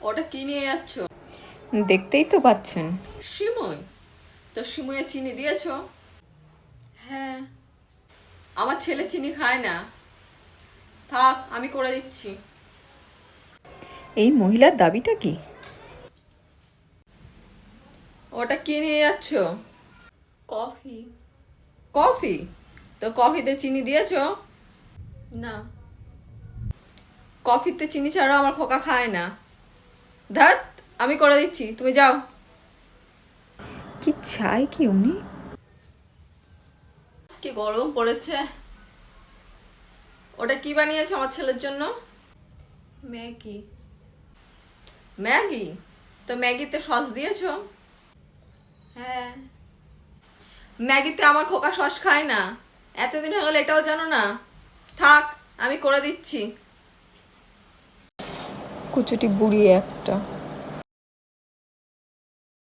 ওটা কি নিয়ে যাচ্ছ? দেখতেই তো পাচ্ছেন। সিমুই? তো সিমুয়ে চিনি দিয়েছো? হ্যাঁ। আমার ছেলে চিনি খায় না। থাক, আমি করে দিচ্ছি। এই মহিলার দাবিটা কি? ওটা কি নিয়ে যাচ্ছ? কফি। কফি? তো কফিতে চিনি দিয়েছো? না। কফিতে চিনি ছাড়া আমার খোকা খায় না। ধ্যাত, আমি করে দিচ্ছি, তুমি যাও। কি চাই কি উনি? কি গরম পড়েছে। ওটা কি বানিয়েছো আমার ছেলের জন্য? ম্যাগি। ম্যাগি? তো ম্যাগিতে সস দিয়েছো? হ্যাঁ। ম্যাগিতে আমার খোকা সস খায় না। এতদিন হয়ে গেল এটাও জানো না? থাক, আমি করে দিচ্ছি। কুচুটি বুড়ি একটা।